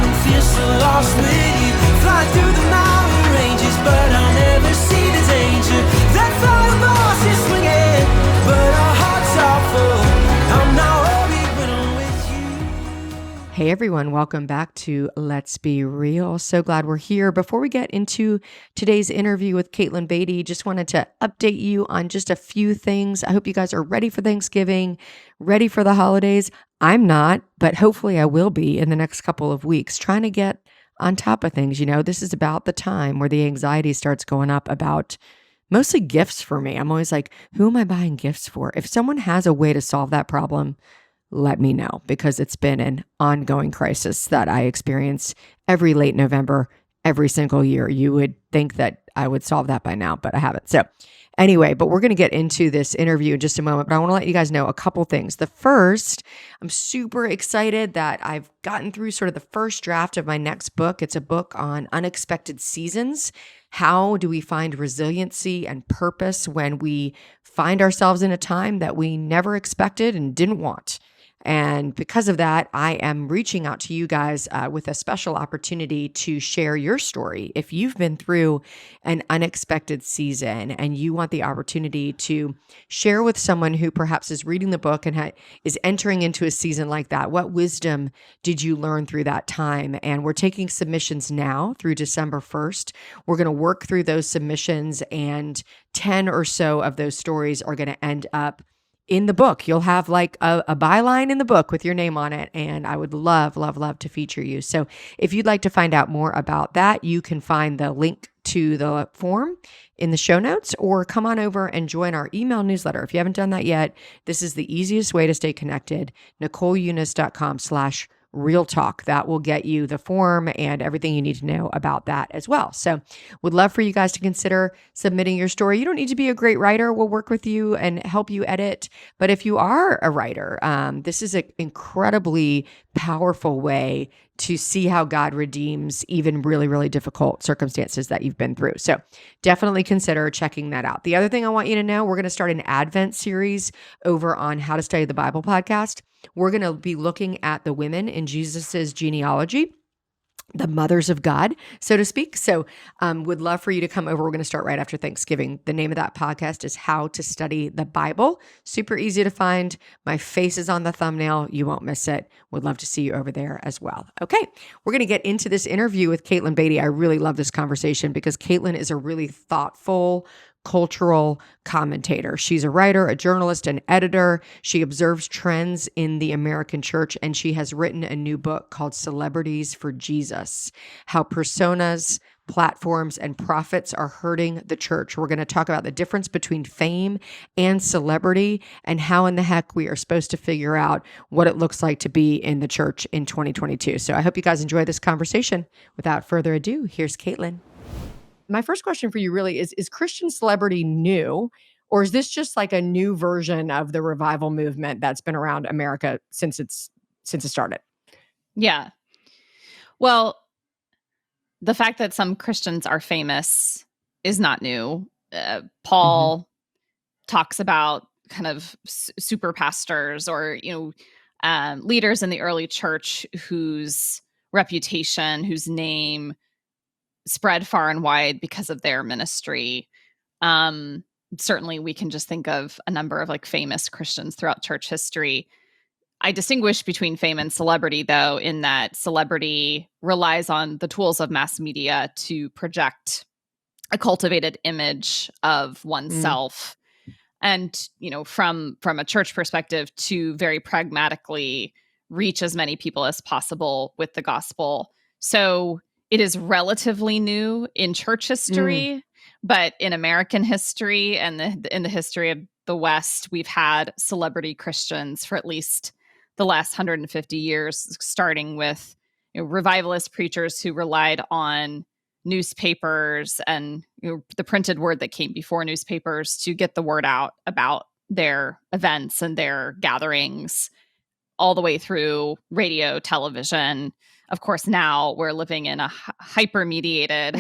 don't feel so lost with you. Fly through the mountain ranges, but I'll never see the danger. That fireballs is swinging, but our hearts are full. I'm not worried when I'm with you. Hey everyone, welcome back to Let's Be Real. So glad we're here. Before we get into today's interview with Katelyn Beaty, just wanted to update you on just a few things. I hope you guys are ready for Thanksgiving, ready for the holidays. I'm not, but hopefully I will be in the next couple of weeks, trying to get on top of things. You know, this is about the time where the anxiety starts going up about mostly gifts for me. I'm always like, who am I buying gifts for? If someone has a way to solve that problem, let me know, because it's been an ongoing crisis that I experience every late November, every single year. You would think that I would solve that by now, but I haven't. So anyway, but we're going to get into this interview in just a moment, but I want to let you guys know a couple things. The first, I'm super excited that I've gotten through sort of the first draft of my next book. It's a book on unexpected seasons. How do we find resiliency and purpose when we find ourselves in a time that we never expected and didn't want? And because of that, I am reaching out to you guys with a special opportunity to share your story. If you've been through an unexpected season and you want the opportunity to share with someone who perhaps is reading the book and is entering into a season like that, what wisdom did you learn through that time? And we're taking submissions now through December 1st. We're going to work through those submissions, and 10 or so of those stories are going to end up in the book. You'll have like a byline in the book with your name on it. And I would love, love, love to feature you. So if you'd like to find out more about that, you can find the link to the form in the show notes, or come on over and join our email newsletter. If you haven't done that yet, this is the easiest way to stay connected. NicoleEunice.com/real talk. That will get you the form and everything you need to know about that as well. So would love for you guys to consider submitting your story. You don't need to be a great writer. We'll work with you and help you edit. But if you are a writer, this is an incredibly powerful way to see how God redeems even really, really difficult circumstances that you've been through. So definitely consider checking that out. The other thing I want you to know, we're going to start an Advent series over on How to Study the Bible podcast. We're going to be looking at the women in Jesus's genealogy, the mothers of God, so to speak. So would love for you to come over. We're going to start right after Thanksgiving. The name of that podcast is How to Study the Bible. Super easy to find. My face is on the thumbnail. You won't miss it. Would love to see you over there as well. Okay, we're going to get into this interview with Katelyn Beaty. I really love this conversation because Katelyn is a really thoughtful, cultural commentator. She's a writer, a journalist, an editor. She observes trends in the American church, and she has written a new book called Celebrities for Jesus: How Personas, Platforms, and Profits Are Hurting the Church. We're going to talk about the difference between fame and celebrity and how in the heck we are supposed to figure out what it looks like to be in the church in 2022. So I hope you guys enjoy this conversation. Without further ado, here's Katelyn. My first question for you really is Christian celebrity new, or is this just like a new version of the revival movement that's been around America since it started? Yeah. Well, the fact that some Christians are famous is not new. Paul talks about kind of super pastors or, leaders in the early church whose reputation, whose name spread far and wide because of their ministry. Certainly we can just think of a number of like famous Christians throughout church history. I distinguish between fame and celebrity, though, in that celebrity relies on the tools of mass media to project a cultivated image of oneself. And, from a church perspective, to very pragmatically reach as many people as possible with the gospel. So it is relatively new in church history, but in American history and in the history of the West, we've had celebrity Christians for at least the last 150 years, starting with revivalist preachers who relied on newspapers and the printed word that came before newspapers to get the word out about their events and their gatherings, all the way through radio, television. Of course, now we're living in a hyper-mediated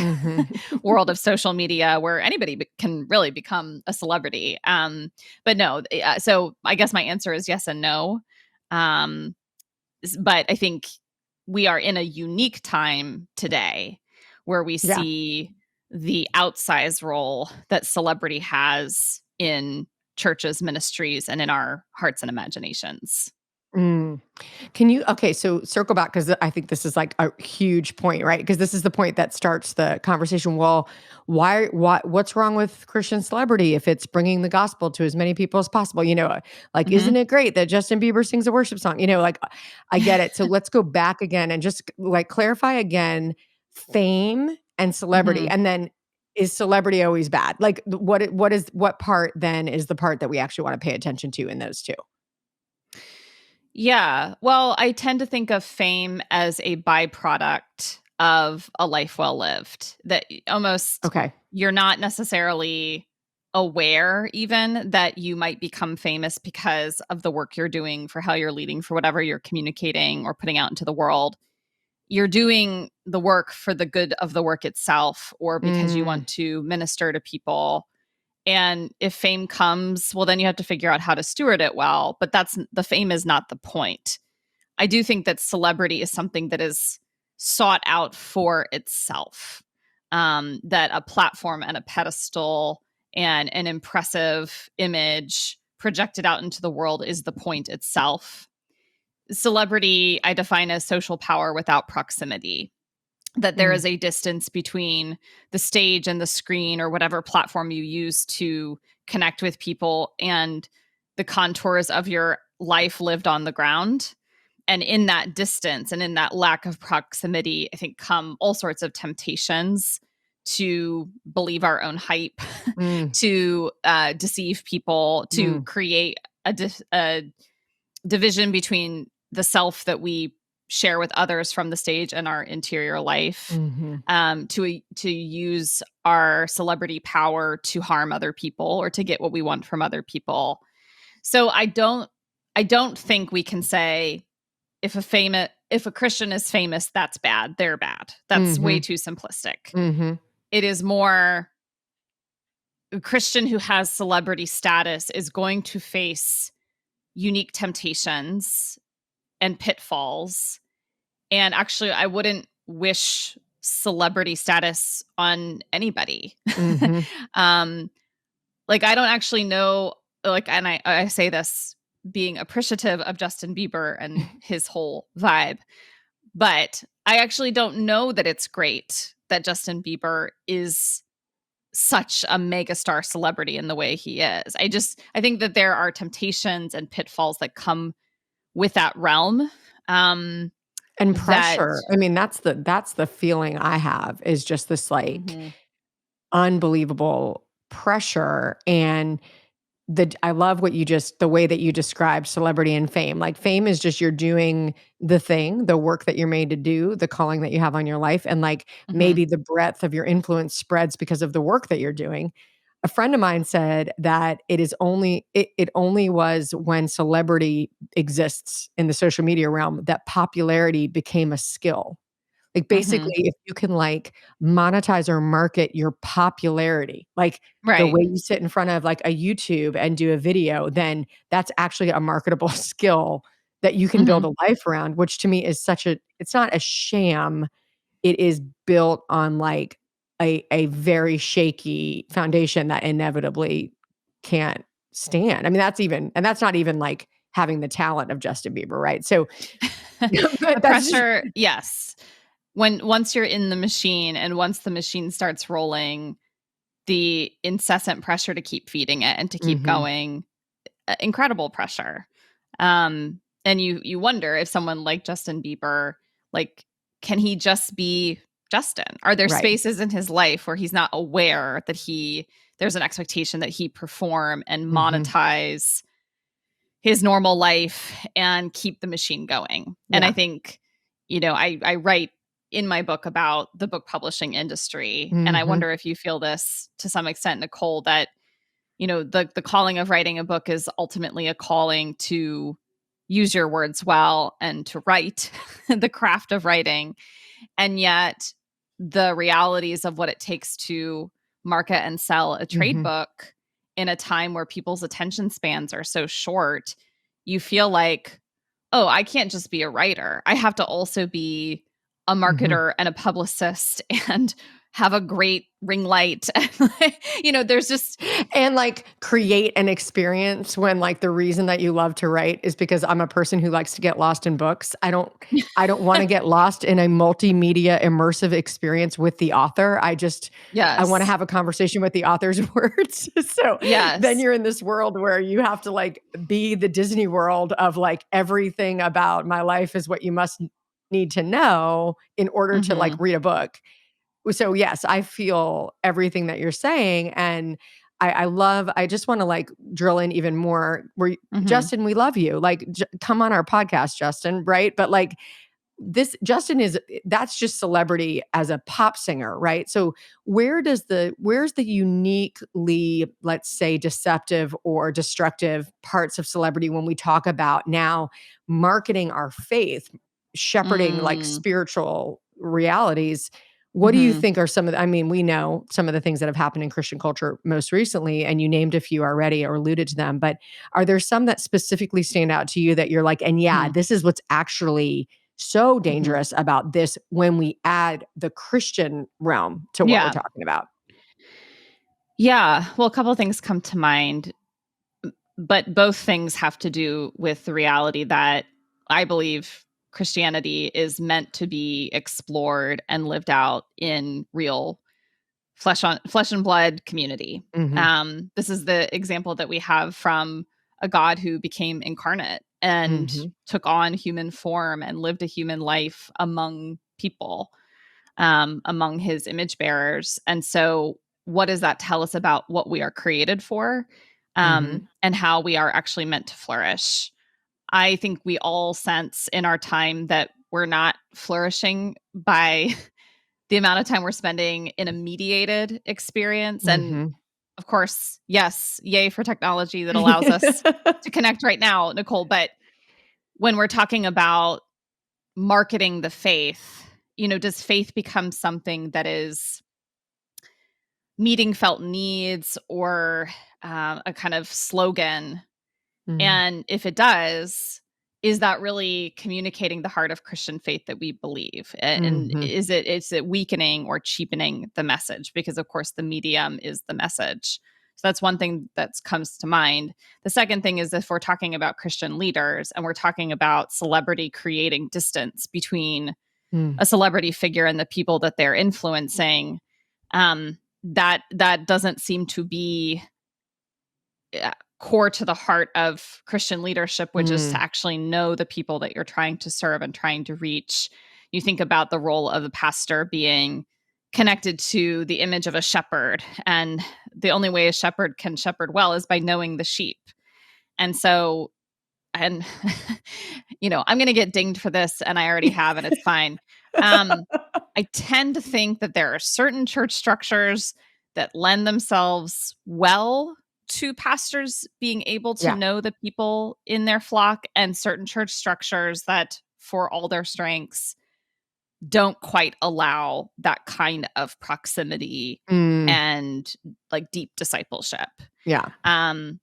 world of social media where anybody can really become a celebrity. But no, so I guess my answer is yes and no. But I think we are in a unique time today where we see the outsized role that celebrity has in churches, ministries, and in our hearts and imaginations. Mm. So circle back, because I think this is like a huge point, right? Because this is the point that starts the conversation. Well, what's wrong with Christian celebrity if it's bringing the gospel to as many people as possible? Like, isn't it great that Justin Bieber sings a worship song? Like, I get it. So let's go back again and just like clarify again, fame and celebrity. And then, is celebrity always bad? Like, what part then is the part that we actually want to pay attention to in those two? Yeah. Well, I tend to think of fame as a byproduct of a life well lived, that almost you're not necessarily aware even that you might become famous because of the work you're doing, for how you're leading, for whatever you're communicating or putting out into the world. You're doing the work for the good of the work itself, or because you want to minister to people. And if fame comes, well, then you have to figure out how to steward it well. But the fame is not the point. I do think that celebrity is something that is sought out for itself, that a platform and a pedestal and an impressive image projected out into the world is the point itself. Celebrity, I define as social power without proximity. That there is a distance between the stage and the screen, or whatever platform you use to connect with people, and the contours of your life lived on the ground. And in that distance and in that lack of proximity, I think come all sorts of temptations to believe our own hype, to deceive people, to create a division between the self that we share with others from the stage and our interior life, to use our celebrity power to harm other people or to get what we want from other people. So I don't think we can say if a Christian is famous, that's bad, they're bad. That's way too simplistic. It is more, a Christian who has celebrity status is going to face unique temptations and pitfalls. And actually, I wouldn't wish celebrity status on anybody. Like, I don't actually know, like, and I say this being appreciative of Justin Bieber and his whole vibe, but I actually don't know that it's great that Justin Bieber is such a megastar celebrity in the way he is. I think that there are temptations and pitfalls that come with that realm. And pressure. I mean, that's the feeling I have, is just this like unbelievable pressure. And I love the way that you described celebrity and fame. Like, fame is just, you're doing the thing, the work that you're made to do, the calling that you have on your life. And like, maybe the breadth of your influence spreads because of the work that you're doing. A friend of mine said that it only was when celebrity exists in the social media realm that popularity became a skill. Like, basically, if you can like monetize or market your popularity, like the way you sit in front of like a YouTube and do a video, then that's actually a marketable skill that you can build a life around, which to me is it's not a sham. It is built on like a very shaky foundation that inevitably can't stand. I mean, that's not even like having the talent of Justin Bieber, right? So the pressure, yes. Once you're in the machine and once the machine starts rolling, the incessant pressure to keep feeding it and to keep going, incredible pressure. And you wonder if someone like Justin Bieber, like, can he just be Justin? Are there spaces in his life where he's not aware that there's an expectation that he perform and monetize his normal life and keep the machine going? And I think, I write in my book about the book publishing industry. And I wonder if you feel this to some extent, Nicole, that, the calling of writing a book is ultimately a calling to use your words well and to write, the craft of writing. And yet the realities of what it takes to market and sell a trade book in a time where people's attention spans are so short, you feel like, oh, I can't just be a writer. I have to also be a marketer and a publicist and have a great ring light. There's just And like create an experience when like the reason that you love to write is because I'm a person who likes to get lost in books. I don't want to get lost in a multimedia immersive experience with the author. I want to yes. have a conversation with the author's words. So then Yes. you're in this world where you have to like be the Disney World of like everything about my life is what you must need to know in order to like read a book. So yes, I feel everything that you're saying. And I just want to like drill in even more where Justin, we love you. Like, come on our podcast, Justin. Right. But like Justin that's just celebrity as a pop singer. Right. So where's the uniquely, let's say, deceptive or destructive parts of celebrity when we talk about now marketing our faith, shepherding like spiritual realities? What do you think are some of we know some of the things that have happened in Christian culture most recently, and you named a few already or alluded to them, but are there some that specifically stand out to you that you're like, and this is what's actually so dangerous about this when we add the Christian realm to what we're talking about? Yeah. Well, a couple of things come to mind, but both things have to do with the reality that I believe Christianity is meant to be explored and lived out in real flesh and blood community. This is the example that we have from a God who became incarnate and took on human form and lived a human life among people, among his image bearers. And so what does that tell us about what we are created for, and how we are actually meant to flourish? I think we all sense in our time that we're not flourishing by the amount of time we're spending in a mediated experience. And of course, yes, yay for technology that allows us to connect right now, Nicole. But when we're talking about marketing the faith, does faith become something that is meeting felt needs or a kind of slogan? And if it does, is that really communicating the heart of Christian faith that we believe? And is it weakening or cheapening the message? Because of course the medium is the message. So that's one thing that comes to mind. The second thing is if we're talking about Christian leaders and we're talking about celebrity creating distance between a celebrity figure and the people that they're influencing, that doesn't seem to be core to the heart of Christian leadership, which is to actually know the people that you're trying to serve and trying to reach. You think about the role of the pastor being connected to the image of a shepherd. And the only way a shepherd can shepherd well is by knowing the sheep. And so, and, I'm going to get dinged for this, and I already have, and it's fine. I tend to think that there are certain church structures that lend themselves well to pastors being able to know the people in their flock, and certain church structures that, for all their strengths, don't quite allow that kind of proximity and like deep discipleship. Yeah.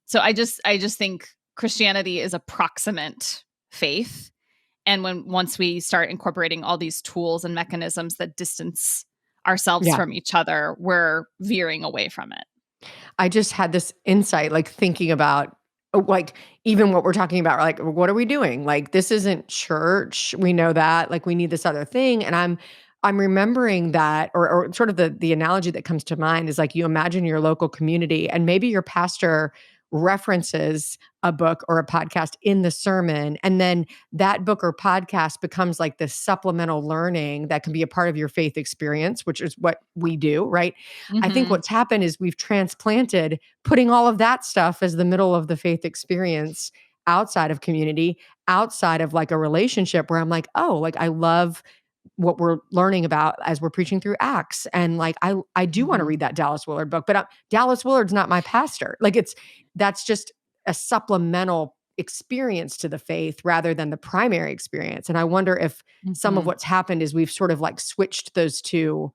So I just think Christianity is a proximate faith. And once we start incorporating all these tools and mechanisms that distance ourselves from each other, we're veering away from it. I just had this insight, like thinking about like even what we're talking about, like, what are we doing? Like, this isn't church. We know that, like, we need this other thing. And I'm remembering that, or sort of the analogy that comes to mind is like, you imagine your local community and maybe your pastor references a book or a podcast in the sermon. And then that book or podcast becomes like this supplemental learning that can be a part of your faith experience, which is what we do, right? I think what's happened is we've transplanted putting all of that stuff as the middle of the faith experience outside of community, outside of like a relationship where I'm like, oh, like I love what we're learning about as we're preaching through Acts. And like, I do want to read that Dallas Willard book, but Dallas Willard's not my pastor. Like that's just a supplemental experience to the faith rather than the primary experience. And I wonder if some of what's happened is we've sort of like switched those two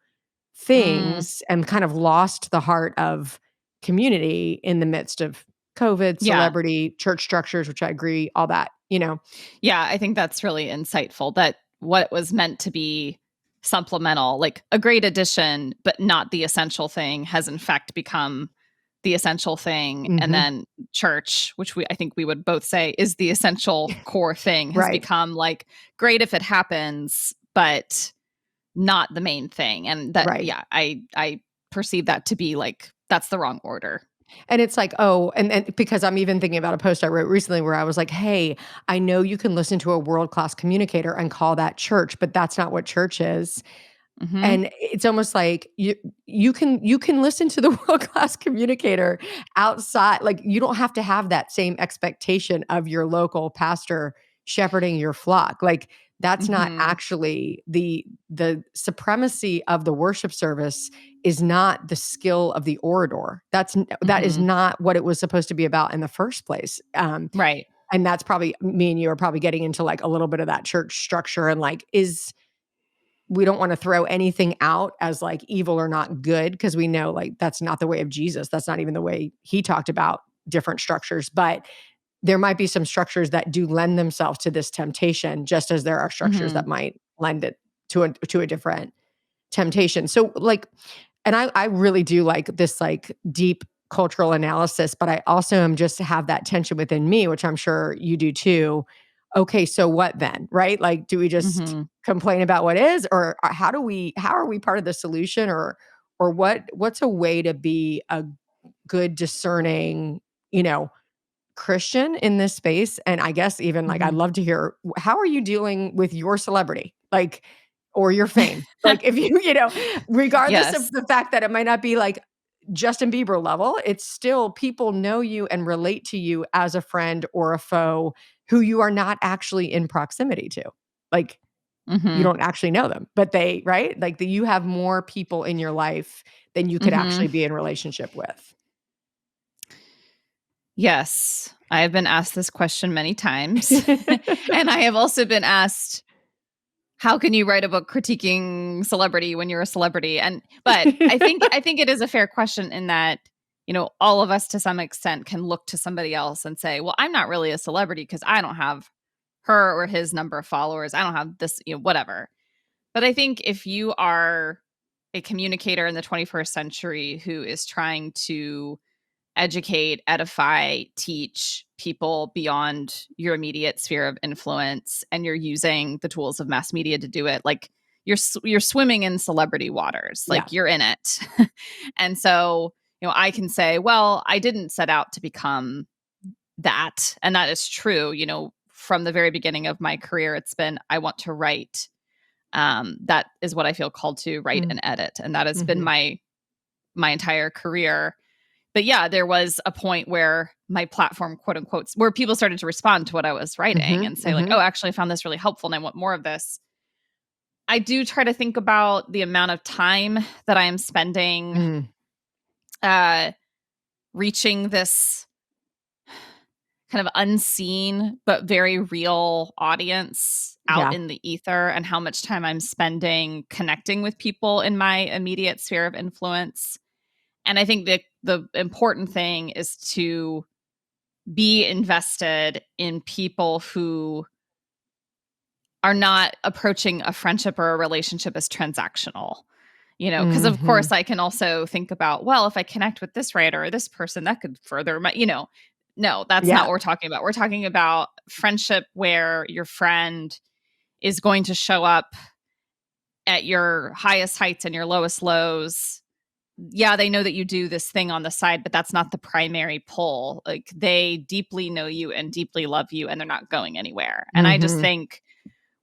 things and kind of lost the heart of community in the midst of COVID, celebrity, church structures, which I agree, all that you know? Yeah, I think that's really insightful, that what was meant to be supplemental, like a great addition, but not the essential thing, has in fact become the essential thing. And Mhm. then church, which I think we would both say is the essential core thing, has Right. become like great if it happens, but not the main thing. And that, Right. yeah, I perceive that to be like, that's the wrong order. And it's like, oh, and because I'm even thinking about a post I wrote recently where I was like, hey, I know you can listen to a world-class communicator and call that church, but that's not what church is. Hmm. And it's almost like you can listen to the world-class communicator outside. Like, you don't have to have that same expectation of your local pastor shepherding your flock. Like, that's not Hmm. actually the supremacy of the worship service is not the skill of the orator. That is Hmm. not what it was supposed to be about in the first place. Right. And that's probably me and you are probably getting into like a little bit of that church structure and like we don't want to throw anything out as like evil or not good because we know like that's not the way of Jesus. That's not even the way he talked about different structures. But there might be some structures that do lend themselves to this temptation, just as there are structures Hmm. that might lend it to a different temptation. So like, and I really do like this like deep cultural analysis, but I also am just have that tension within me, which I'm sure you do too. Okay, so what then? Right? Like, do we just Hmm. complain about what is, or how are we part of the solution, or what's a way to be a good discerning, you know, Christian in this space? And I guess even like I'd Hmm. love to hear how are you dealing with your celebrity? Like or your fame. Like if you, regardless of Yes. the fact that it might not be like Justin Bieber level, it's still people know you and relate to you as a friend or a foe who you are not actually in proximity to. Like you Hmm. don't actually know them, but they, right? Like you have more people in your life than you could Hmm. actually be in relationship with. Yes, I have been asked this question many times. And I have also been asked, how can you write a book critiquing celebrity when you're a celebrity? But I think it is a fair question in that, all of us to some extent can look to somebody else and say, well, I'm not really a celebrity because I don't have her or his number of followers. I don't have this, whatever. But I think if you are a communicator in the 21st century who is trying to educate, edify, teach people beyond your immediate sphere of influence, and you're using the tools of mass media to do it, like you're swimming in celebrity waters, Yeah. like you're in it. And so, I can say, well, I didn't set out to become that, and that is true. From the very beginning of my career, it's been I want to write. That is what I feel called to write Mm, and edit, and that has been mhm, my entire career. But yeah, there was a point where my platform, quote unquote, where people started to respond to what I was writing mhm, and say, like, mhm, oh, actually, I found this really helpful and I want more of this. I do try to think about the amount of time that I am spending mm, uh, reaching this kind of unseen but very real audience out yeah, in the ether, and how much time I'm spending connecting with people in my immediate sphere of influence. And I think that the important thing is to be invested in people who are not approaching a friendship or a relationship as transactional. Because of mhm, course I can also think about, well, if I connect with this writer or this person, that could further no, that's not yeah, what we're talking about. We're talking about friendship where your friend is going to show up at your highest heights and your lowest lows. Yeah, they know that you do this thing on the side, but that's not the primary pull. Like, they deeply know you and deeply love you, and they're not going anywhere. And I just mhm, think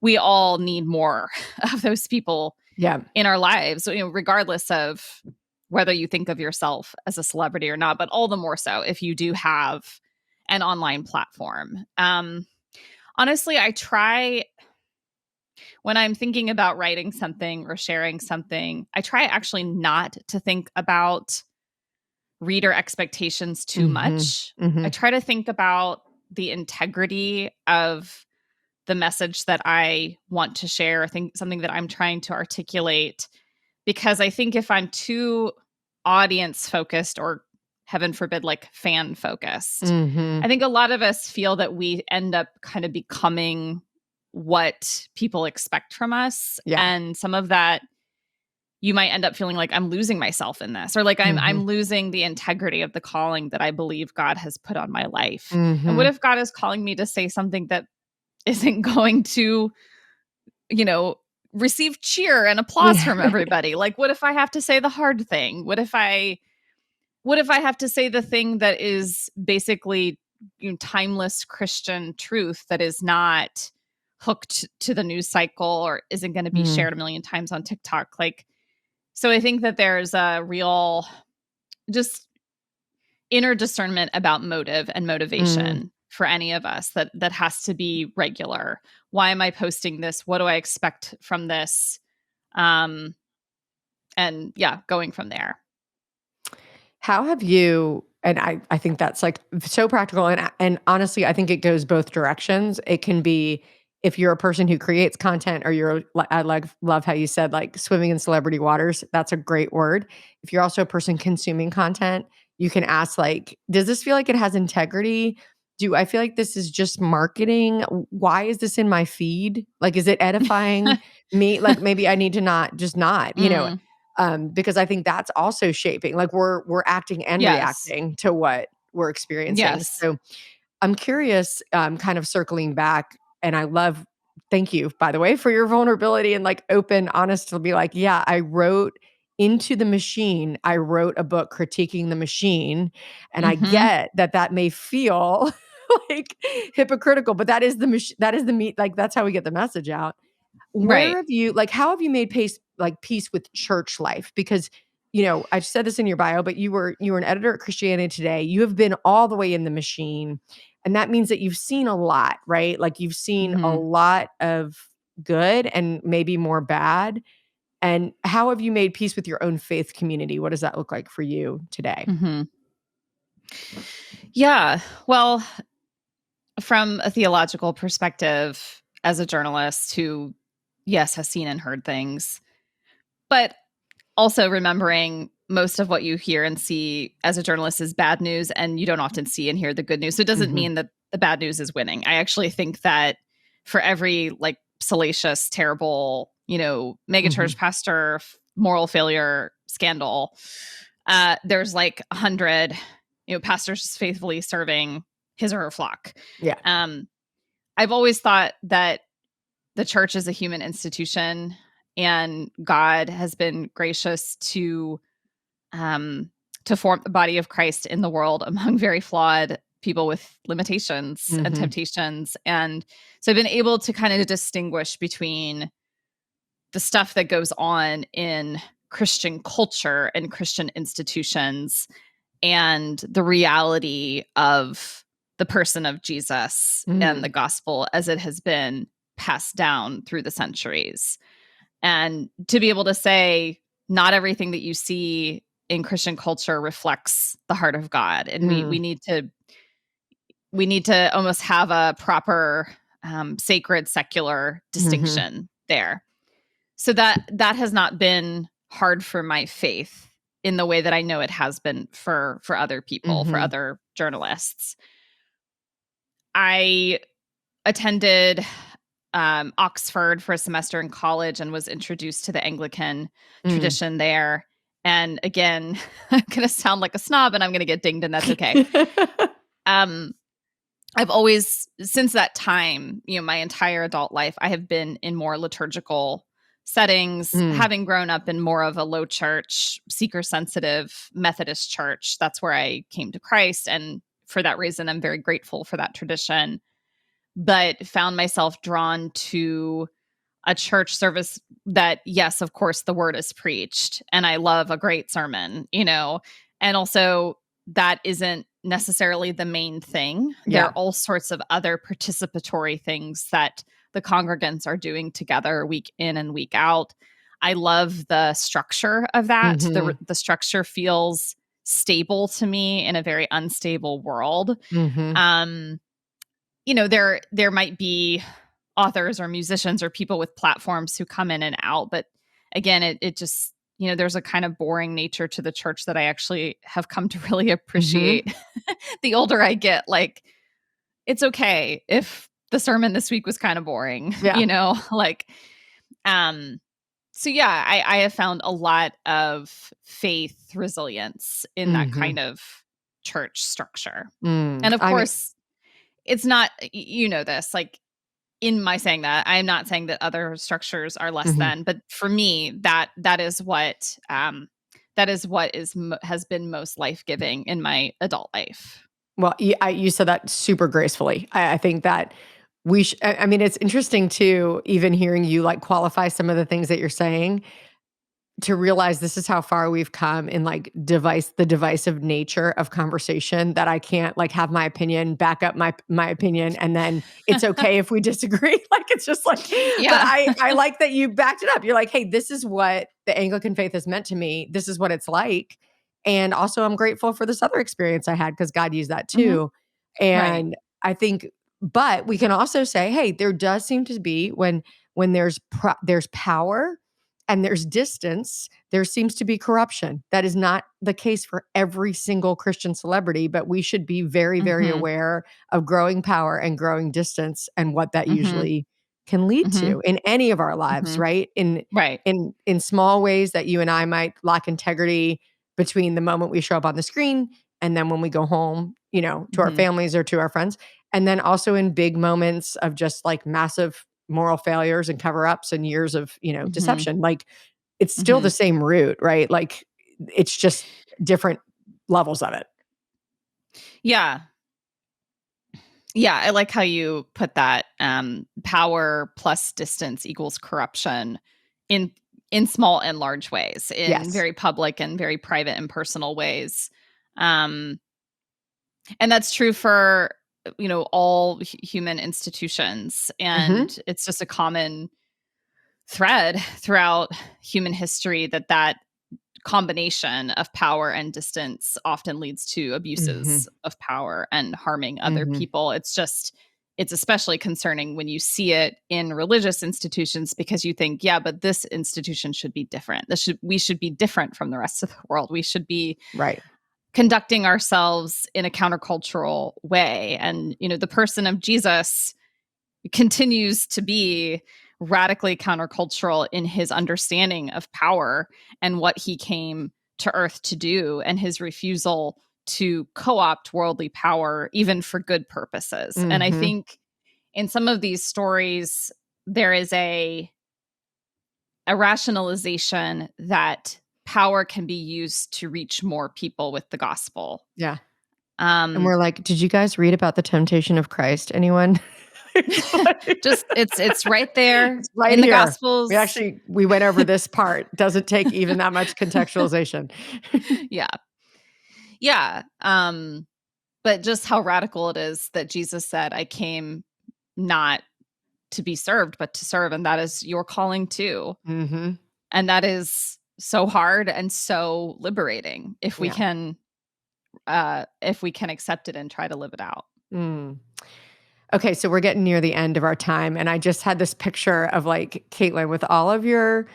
we all need more of those people yeah, in our lives, regardless of whether you think of yourself as a celebrity or not, but all the more so if you do have an online platform. Honestly, I try, when I'm thinking about writing something or sharing something, I try actually not to think about reader expectations too mhm, much. I mhm, try to think about the integrity of the message that I want to share, I think something that I'm trying to articulate, because I think if I'm too audience focused or heaven forbid, like fan focused. Mm-hmm. I think a lot of us feel that we end up kind of becoming what people expect from us. Yeah. And some of that, you might end up feeling like I'm losing myself in this, or like I'm losing the integrity of the calling that I believe God has put on my life. And what if God is calling me to say something that isn't going to, receive cheer and applause from everybody? Like, what if I have to say the hard thing? What if I have to say the thing that is basically timeless Christian truth that is not hooked to the news cycle or isn't going to be shared a million times on TikTok? Like, so I think that there's a real just inner discernment about motive and motivation for any of us that has to be regular. Why am I posting this? What do I expect from this? And going from there. How have you, and I think that's like so practical. And honestly, I think it goes both directions. It can be if you're a person who creates content or I love how you said like swimming in celebrity waters. That's a great word. If you're also a person consuming content, you can ask like, does this feel like it has integrity? Do I feel like this is just marketing? Why is this in my feed? Like, is it edifying me? Like maybe I need to not, because I think that's also shaping, like we're acting and reacting to what we're experiencing. Yes. So I'm curious, kind of circling back, and thank you, by the way, for your vulnerability and like open, honest to be like, yeah, I wrote into the machine. I wrote a book critiquing the machine. And I get that may feel like hypocritical, but that is the meat. Like that's how we get the message out. Where have you, like, how have you made peace with church life? Because, I said this in your bio, but you were an editor at Christianity Today. You have been all the way in the machine. And that means that you've seen a lot, right? Like you've seen a lot of good and maybe more bad. And how have you made peace with your own faith community? What does that look like for you today? Yeah. Well, from a theological perspective, as a journalist who, yes, has seen and heard things, but also remembering most of what you hear and see as a journalist is bad news, and you don't often see and hear the good news. So it doesn't mean that the bad news is winning. I actually think that for every like salacious, terrible, megachurch pastor, moral failure scandal, there's like 100, pastors faithfully serving his or her flock. Yeah. I've always thought that the church is a human institution, and God has been gracious to form the body of Christ in the world among very flawed people with limitations and temptations. And so I've been able to kind of distinguish between the stuff that goes on in Christian culture and Christian institutions and the reality of the person of Jesus and the gospel as it has been passed down through the centuries. And to be able to say, not everything that you see in Christian culture reflects the heart of God. And we need to almost have a proper sacred, secular distinction there. So that has not been hard for my faith in the way that I know it has been for other people, for other journalists. I attended Oxford for a semester in college and was introduced to the Anglican tradition there. And again, I'm going to sound like a snob and I'm going to get dinged, and that's okay. I've always, since that time, my entire adult life, I have been in more liturgical settings, having grown up in more of a low church, seeker-sensitive Methodist church. That's where I came to Christ. And for that reason, I'm very grateful for that tradition. But found myself drawn to a church service that, yes, of course, the word is preached. And I love a great sermon, and also that isn't necessarily the main thing. Yeah. There are all sorts of other participatory things that the congregants are doing together week in and week out. I love the structure of that. The structure feels stable to me in a very unstable world. There might be authors or musicians or people with platforms who come in and out, but again, it just there's a kind of boring nature to the church that I actually have come to really appreciate. The older I get, like, it's okay if the sermon this week was kind of boring, Yeah. like, so yeah, I have found a lot of faith resilience in that kind of church structure. And of I mean, course, it's not, this, like, in my saying that, I'm not saying that other structures are less than, but for me, that is what has been most life-giving in my adult life. well, you said that super gracefully. I think that I mean, it's interesting too, even hearing you like qualify some of the things that you're saying, to realize this is how far we've come in like the divisive nature of conversation, that I can't like have my opinion back up my opinion, and then it's okay if we disagree. Like, it's just like, but Yeah. I like that you backed it up. You're like, hey, this is what the Anglican faith has meant to me. This is what it's like. And also I'm grateful for this other experience I had, because God used that Mhm. too. Right. And I think, but we can also say, hey, there does seem to be when there's power and there's distance, there seems to be corruption. That is not the case for every single Christian celebrity, but we should be very, very Mhm. aware of growing power and growing distance, and what that Mhm. usually can lead Mhm. to in any of our lives, Mhm. right? Right. In small ways that you and I might lack integrity between the moment we show up on the screen and then when we go home, to our Mhm. families or to our friends. And then also in big moments of just like massive moral failures and cover-ups and years of, Mhm. deception. Like, it's still the Mhm. same root, right? Like, it's just different levels of it. Yeah. Yeah, I like how you put that, power plus distance equals corruption in small and large ways, in Yes. very public and very private and personal ways. Um, and that's true for, all human institutions. Mhm. And it's just a common thread throughout human history that combination of power and distance often leads to abuses Mhm. of power and harming other Mhm. people. It's especially concerning when you see it in religious institutions, because you think, yeah, but this institution should be different. We should be different from the rest of the world. We should be Right. conducting ourselves in a countercultural way. And, the person of Jesus continues to be radically countercultural in his understanding of power and what he came to earth to do, and his refusal to co-opt worldly power even for good purposes. And I Mhm. think in some of these stories there is a rationalization that power can be used to reach more people with the gospel. Yeah. And um we're like, "Did you guys read about the temptation of Christ, anyone?" It's like just it's right there it's right in the here. gospels. We went over this part. Doesn't take even that much contextualization. Yeah. Yeah. But just how radical it is that Jesus said, I came not to be served, but to serve. And that is your calling too. Mhm. And that is so hard and so liberating Yeah. if we can accept it and try to live it out. Mm. Okay, so we're getting near the end of our time, and I just had this picture of like Katelyn, with all of your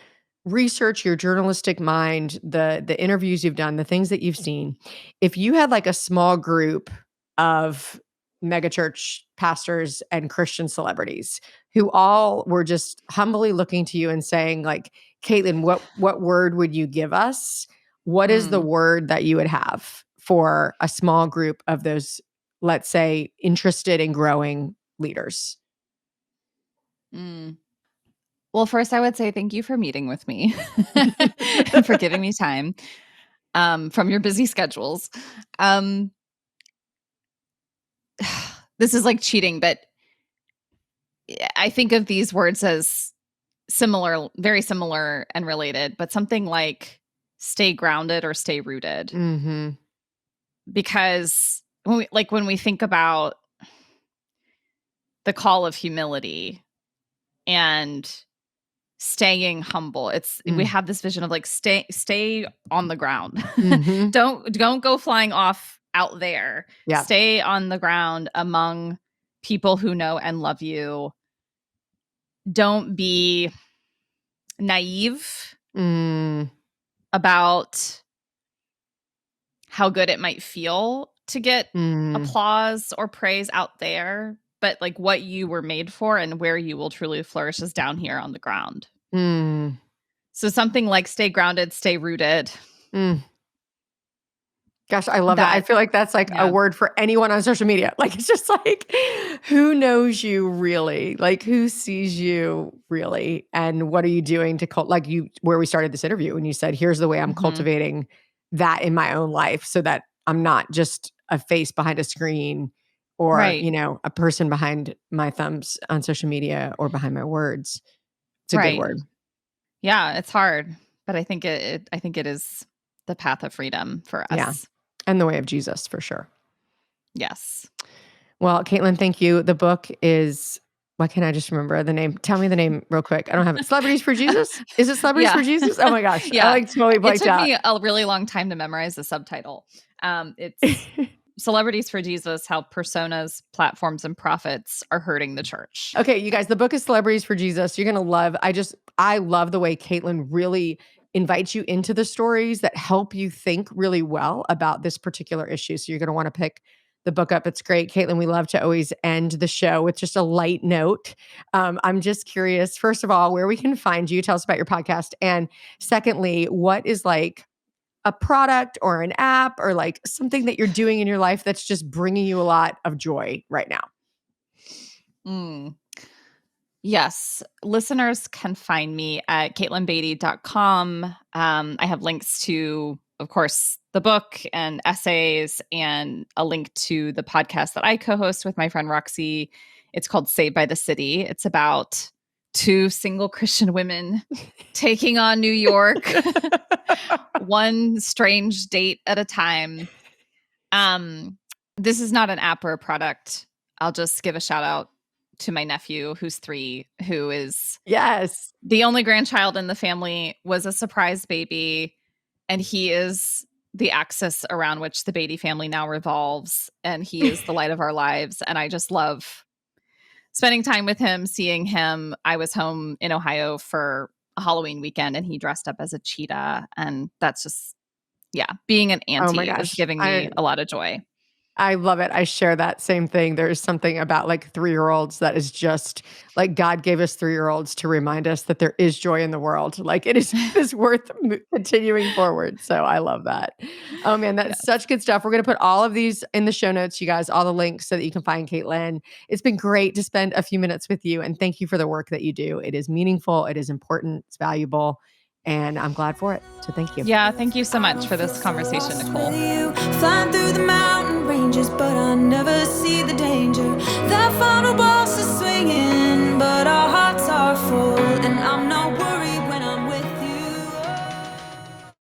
research, your journalistic mind, the interviews you've done, the things that you've seen. If you had like a small group of megachurch pastors and Christian celebrities who all were just humbly looking to you and saying, like, Katelyn, what word would you give us? What is the Mm, word that you would have for a small group of those, let's say, interested in growing leaders? mm. Well, first, I would say thank you for meeting with me and for giving me time from your busy schedules. Um, this is like cheating, but I think of these words as similar, very similar and related, but something like stay grounded or stay rooted. Mhm. Because when we think about the call of humility and staying humble, we Mm. have this vision of like stay on the ground. Mhm. Don't go flying off out there. Yeah. Stay on the ground among people who know and love you. Don't be naive. Mm. about how good it might feel to get Mm. applause or praise out there, but like what you were made for and where you will truly flourish is down here on the ground. Mm. So something like stay grounded, stay rooted. Mm. Gosh, I love that. I feel like that's like a word for anyone on social media. Like, it's just like, who knows you really? Like, who sees you really? And what are you doing to where we started this interview and you said, here's the way I'm cultivating that in my own life so that I'm not just a face behind a screen or, a person behind my thumbs on social media or behind my words. It's a good word. Yeah, it's hard, but I think it is the path of freedom for us. Yeah. And the way of Jesus, for sure. Yes. Well, Katelyn, thank you. The book is, why can't I just remember the name? Tell me the name real quick. I don't have it. Celebrities for Jesus? Is it Celebrities for Jesus? Oh my gosh. Yeah. I totally blanked out. It took me a really long time to memorize the subtitle. It's Celebrities for Jesus, How Personas, Platforms, and Profits Are Hurting the Church. Okay, you guys, the book is Celebrities for Jesus. You're going to love, I love the way Katelyn really invites you into the stories that help you think really well about this particular issue. So you're going to want to pick the book up. It's great. Katelyn, we love to always end the show with just a light note. I'm just curious, first of all, where we can find you. Tell us about your podcast. And secondly, what is like a product or an app or like something that you're doing in your life that's just bringing you a lot of joy right now? Yes. Listeners can find me at KatelynBeaty.com. I have links to, of course, the book and essays and a link to the podcast that I co-host with my friend Roxy. It's called Saved by the City. It's about two single Christian women taking on New York, one strange date at a time. This is not an app or a product. I'll just give a shout out to my nephew, who's 3, who is the only grandchild in the family, was a surprise baby, and he is the axis around which the Beaty family now revolves, and he is the light of our lives. And I just love spending time with him, seeing him. I was home in Ohio for a Halloween weekend, and he dressed up as a cheetah, and that's just, being an auntie is giving me a lot of joy. I love it. I share that same thing. There's something about like 3-year-olds that is just like God gave us 3-year-olds to remind us that there is joy in the world. Like it is worth continuing forward. So I love that. Oh man, that's such good stuff. We're going to put all of these in the show notes, you guys, all the links so that you can find Katelyn. It's been great to spend a few minutes with you, and thank you for the work that you do. It is meaningful. It is important. It's valuable. And I'm glad for it. So thank you. Yeah, thank you so much for this conversation, Nicole. Flying through the mountain ranges, but I never see the danger. That final boss is swinging, but our hearts are full, and I'm